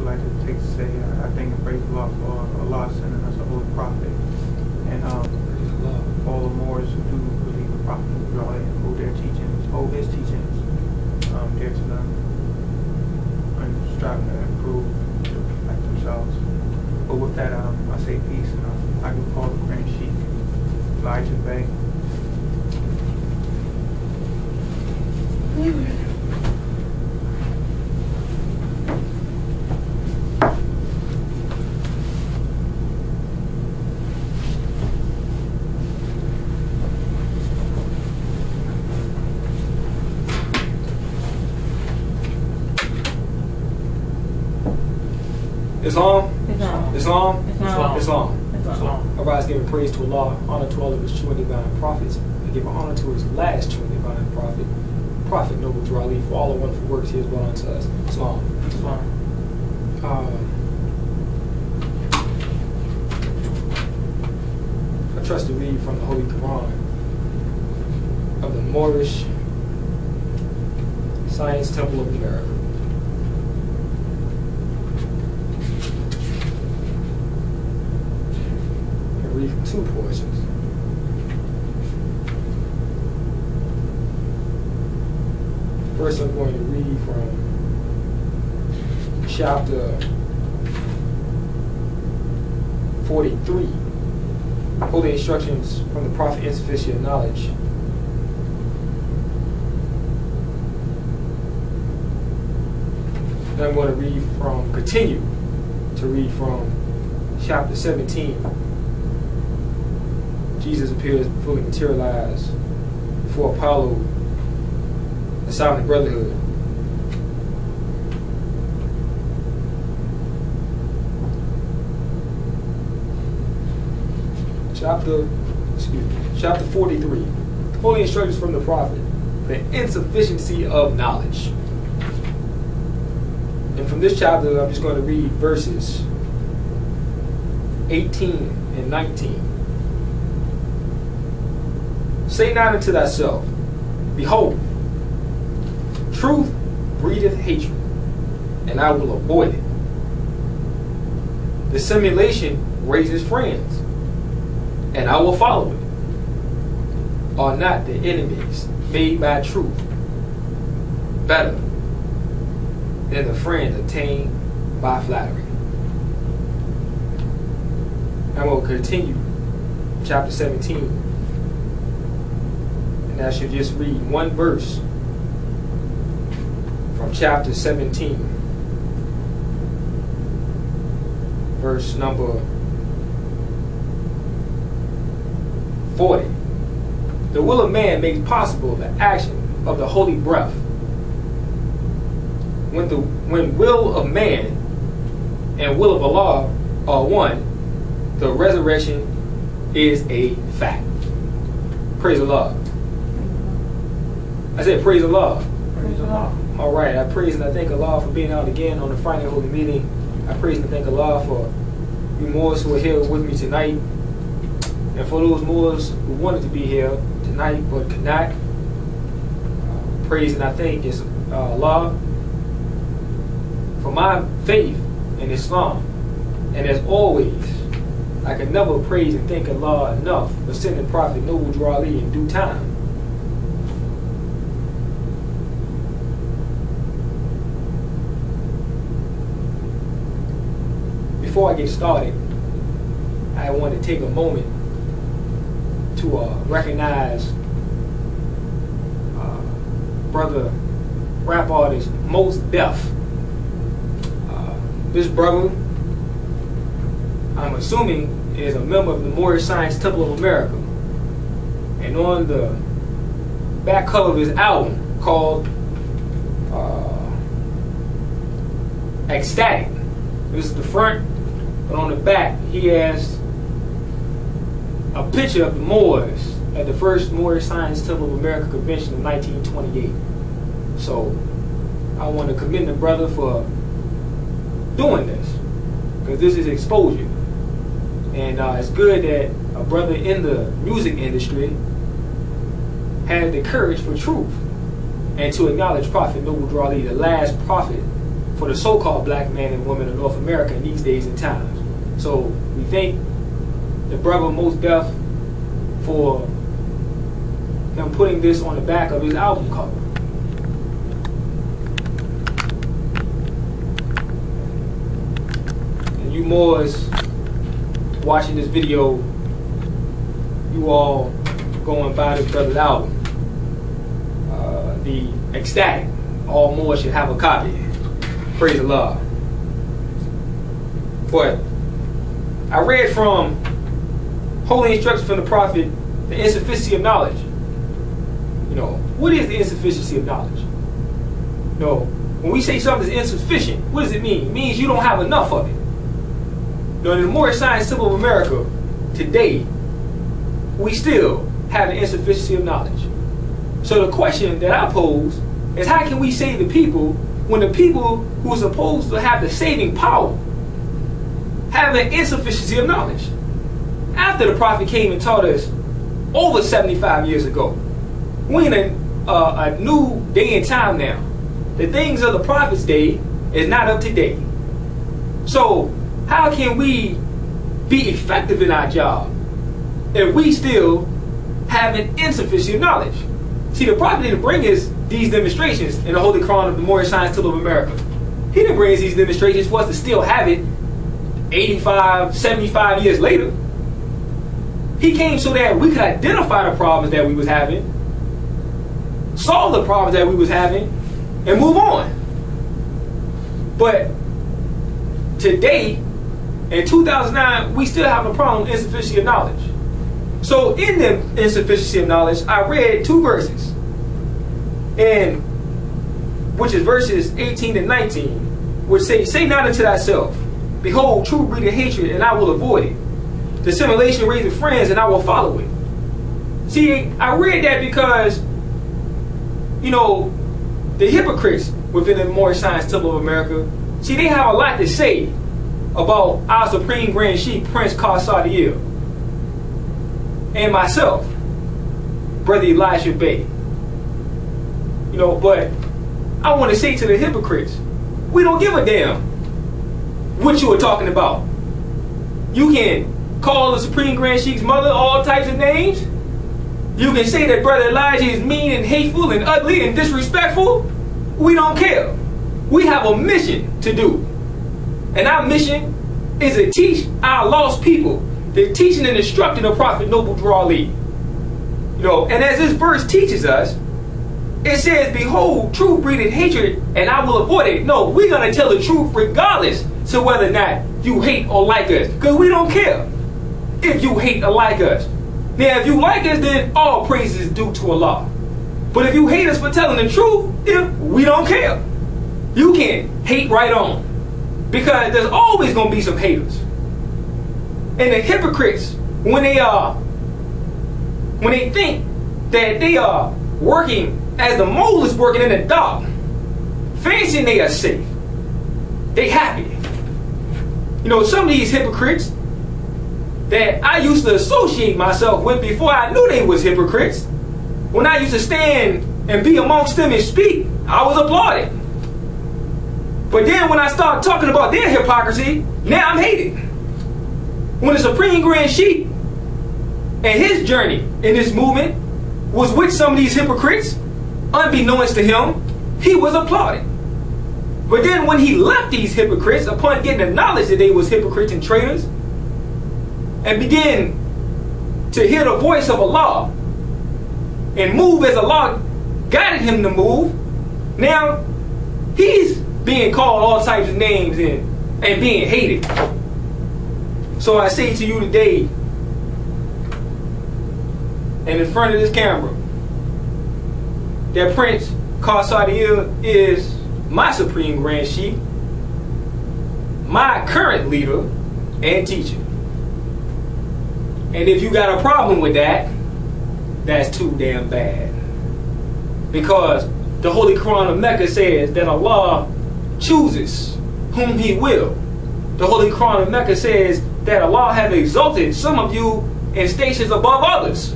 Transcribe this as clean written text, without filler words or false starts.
would like to take to say I thank and praise Allah for Allah sending us a holy prophet. And all the Moors who do believe the prophet and hold their teachings, hold his teachings, dear to them, and striving to improve like themselves. But with that, I say peace, and I can call the Grand Sheik, Elijah Bay. Islam. Arise, giving praise to Allah, honor to all of his true and divine prophets, and give honor to his last true and divine prophet, Prophet Noble Drali, for all the wonderful works he has brought unto us. Islam. I trust to read from the Holy Quran of the Moorish Science Temple of America. Read from two portions. First, I'm going to read from chapter 43, Holy Instructions from the Prophet Insufficient Knowledge. Then I'm going to continue to read from chapter 17. Jesus appears fully materialized before Apollo, the Silent Brotherhood. Chapter 43. Holy Instructions from the Prophet, the insufficiency of knowledge. And from this chapter, I'm just going to read verses 18 and 19. Say not unto thyself, behold, truth breedeth hatred, and I will avoid it. Dissimulation raises friends, and I will follow it. Are not the enemies made by truth better than the friends attained by flattery? I will continue chapter 17. And I should just read one verse from chapter 17, verse number 40. The will of man makes possible the action of the holy breath. When will of man and will of Allah are one, the resurrection is a fact. Praise Allah. I said, praise Allah. Praise Allah. All right, I praise and I thank Allah for being out again on the Friday Holy Meeting. I praise and thank Allah for you Moors who are here with me tonight, and for those Moors who wanted to be here tonight but could not. Praise and I thank Allah for my faith in Islam. And as always, I can never praise and thank Allah enough for sending Prophet Noble Drali in due time. Before I get started, I want to take a moment to recognize brother rap artist Mos Def. This brother, I'm assuming, is a member of the Moorish Science Temple of America. And on the back cover of his album called Ecstatic, this is the front. But on the back, he has a picture of the Moors at the first Moorish Science Temple of America convention of 1928. So I want to commend the brother for doing this, because this is exposure. And it's good that a brother in the music industry had the courage for truth and to acknowledge Prophet Noble Drali, the last prophet for the so-called black man and woman of North America in these days and times. So we thank the brother Most Def for him putting this on the back of his album cover. And you Moors watching this video, you all going by this brother's album, the Ecstatic. All Moors should have a copy. Praise the Lord. But I read from Holy Instructions from the Prophet, the insufficiency of knowledge. You know, what is the insufficiency of knowledge? You know, when we say something is insufficient, what does it mean? It means you don't have enough of it. You know, in the Moorish Science Temple of America, today, we still have the insufficiency of knowledge. So the question that I pose is, how can we save the people when the people who are supposed to have the saving power have an insufficiency of knowledge? After the prophet came and taught us over 75 years ago, we're in a new day and time now. The things of the prophet's day is not up to date. So how can we be effective in our job if we still have an insufficient knowledge? See, the prophet didn't bring us these demonstrations in the Holy Quran of the Moorish Science Temple of America. He didn't bring us these demonstrations for us to still have it 85, 75 years later. He came so that we could identify the problems that we was having, solve the problems that we was having, and move on. But today, in 2009, we still have a problem with insufficiency of knowledge. So in the insufficiency of knowledge, I read two verses, and which is verses 18 and 19, which say not unto thyself, behold, truth breedeth hatred, and I will avoid it. Dissimulation raiseth friends, and I will follow it. See, I read that because, you know, the hypocrites within the Moorish Science Temple of America, see, they have a lot to say about our Supreme Grand Sheik, Prince Karsadiel, and myself, Brother Elijah Bey. You know, but I want to say to the hypocrites, we don't give a damn what you are talking about. You can call the Supreme Grand Sheik's mother all types of names. You can say that Brother Elijah is mean and hateful and ugly and disrespectful. We don't care. We have a mission to do. And our mission is to teach our lost people the teaching and instructing of Prophet Noble Drew Ali. You know, and as this verse teaches us, it says, behold, truth breedeth hatred, and I will avoid it. No, we're going to tell the truth regardless to whether or not you hate or like us. Because we don't care if you hate or like us. Now, if you like us, then all praise is due to Allah. But if you hate us for telling the truth, then we don't care. You can hate right on. Because there's always going to be some haters. And the hypocrites, when they think that they are working as the mole is working in the dark, fancying they are safe, they happy. You know, some of these hypocrites that I used to associate myself with before I knew they was hypocrites, when I used to stand and be amongst them and speak, I was applauded. But then when I started talking about their hypocrisy, now I'm hated. When the Supreme Grand Sheik and his journey in this movement was with some of these hypocrites, unbeknownst to him, he was applauded. But then when he left these hypocrites, upon getting the knowledge that they was hypocrites and traitors, and began to hear the voice of Allah and move as Allah guided him to move, now he's being called all types of names and being hated. So I say to you today, and in front of this camera, that Prince Karsadiel is my Supreme Grand Sheik, my current leader and teacher. And if you got a problem with that, that's too damn bad. Because the Holy Quran of Mecca says that Allah chooses whom He will. The Holy Quran of Mecca says that Allah has exalted some of you in stations above others.